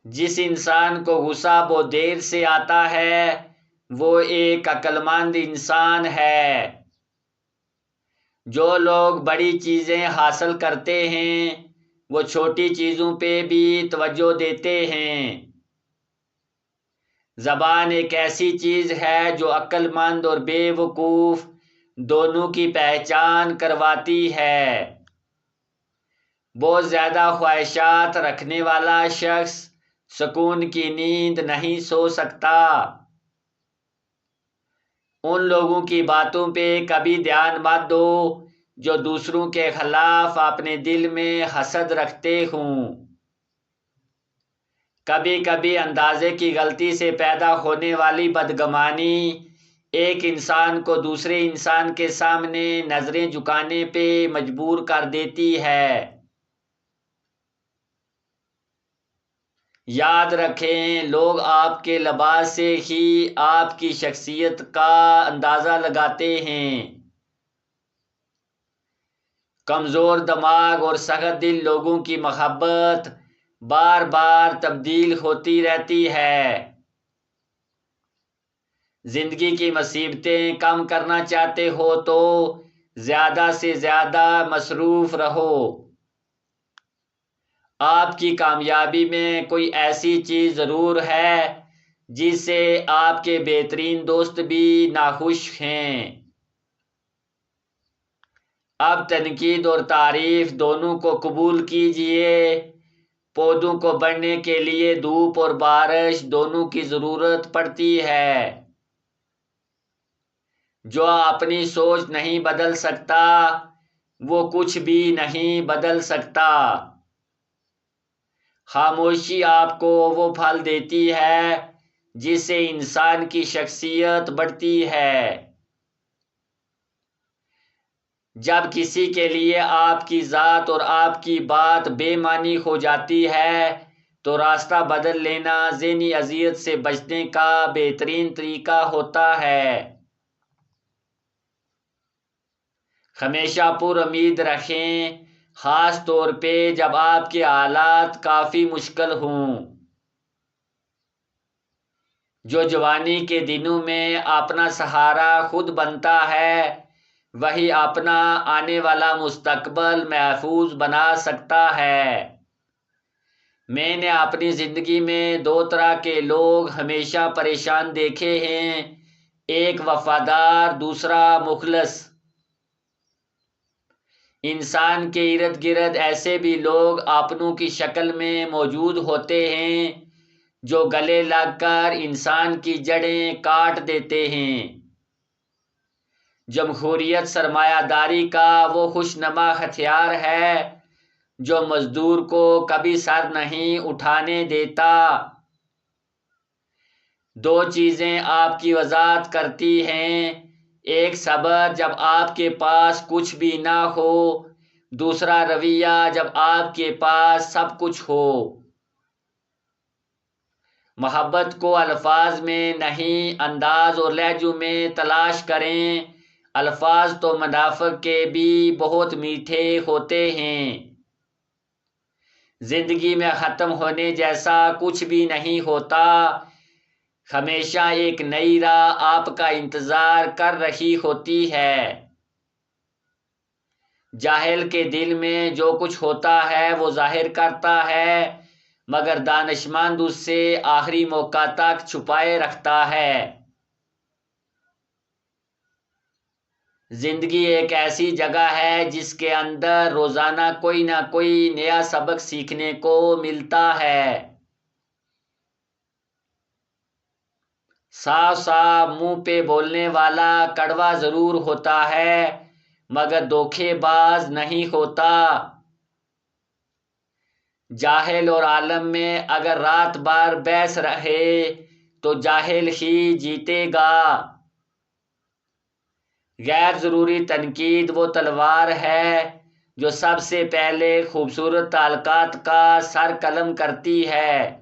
جس انسان کو غصہ بہت دیر سے آتا ہے وہ ایک عقل مند انسان ہے۔ جو لوگ بڑی چیزیں حاصل کرتے ہیں وہ چھوٹی چیزوں پہ بھی توجہ دیتے ہیں۔ زبان ایک ایسی چیز ہے جو عقل مند اور بے وقوف دونوں کی پہچان کرواتی ہے۔ بہت زیادہ خواہشات رکھنے والا شخص سکون کی نیند نہیں سو سکتا۔ ان لوگوں کی باتوں پہ کبھی دھیان مت دو جو دوسروں کے خلاف اپنے دل میں حسد رکھتے ہوں۔ کبھی کبھی اندازے کی غلطی سے پیدا ہونے والی بدگمانی ایک انسان کو دوسرے انسان کے سامنے نظریں جھکانے پہ مجبور کر دیتی ہے۔ یاد رکھیں، لوگ آپ کے لباس سے ہی آپ کی شخصیت کا اندازہ لگاتے ہیں۔ کمزور دماغ اور سخت دل لوگوں کی محبت بار بار تبدیل ہوتی رہتی ہے۔ زندگی کی مصیبتیں کم کرنا چاہتے ہو تو زیادہ سے زیادہ مصروف رہو۔ آپ کی کامیابی میں کوئی ایسی چیز ضرور ہے جس سے آپ کے بہترین دوست بھی ناخوش ہیں۔ اب تنقید اور تعریف دونوں کو قبول کیجئے۔ پودوں کو بڑھنے کے لیے دھوپ اور بارش دونوں کی ضرورت پڑتی ہے۔ جو اپنی سوچ نہیں بدل سکتا وہ کچھ بھی نہیں بدل سکتا۔ خاموشی آپ کو وہ پھل دیتی ہے جس سے انسان کی شخصیت بڑھتی ہے۔ جب کسی کے لیے آپ کی ذات اور آپ کی بات بے معنی ہو جاتی ہے تو راستہ بدل لینا ذہنی اذیت سے بچنے کا بہترین طریقہ ہوتا ہے۔ ہمیشہ پر امید رکھیں، خاص طور پہ جب آپ کے حالات کافی مشکل ہوں۔ جو جوانی کے دنوں میں اپنا سہارا خود بنتا ہے وہی اپنا آنے والا مستقبل محفوظ بنا سکتا ہے۔ میں نے اپنی زندگی میں دو طرح کے لوگ ہمیشہ پریشان دیکھے ہیں، ایک وفادار، دوسرا مخلص۔ انسان کے ارد گرد ایسے بھی لوگ اپنوں کی شکل میں موجود ہوتے ہیں جو گلے لگ کر انسان کی جڑیں کاٹ دیتے ہیں۔ جمہوریت سرمایہ داری کا وہ خوشنما ہتھیار ہے جو مزدور کو کبھی سر نہیں اٹھانے دیتا۔ دو چیزیں آپ کی وضاحت کرتی ہیں، ایک صبر جب آپ کے پاس کچھ بھی نہ ہو، دوسرا رویہ جب آپ کے پاس سب کچھ ہو۔ محبت کو الفاظ میں نہیں انداز اور لہجوں میں تلاش کریں۔ الفاظ تو منافق کے بھی بہت میٹھے ہوتے ہیں۔ زندگی میں ختم ہونے جیسا کچھ بھی نہیں ہوتا، ہمیشہ ایک نئی راہ آپ کا انتظار کر رہی ہوتی ہے۔ جاہل کے دل میں جو کچھ ہوتا ہے وہ ظاہر کرتا ہے مگر دانشمند اس سے آخری موقع تک چھپائے رکھتا ہے۔ زندگی ایک ایسی جگہ ہے جس کے اندر روزانہ کوئی نہ کوئی نیا سبق سیکھنے کو ملتا ہے۔ صاف صاف منہ پہ بولنے والا کڑوا ضرور ہوتا ہے مگر دھوکے باز نہیں ہوتا۔ جاہل اور عالم میں اگر رات بھر بحث رہے تو جاہل ہی جیتے گا۔ غیر ضروری تنقید وہ تلوار ہے جو سب سے پہلے خوبصورت تعلقات کا سر قلم کرتی ہے۔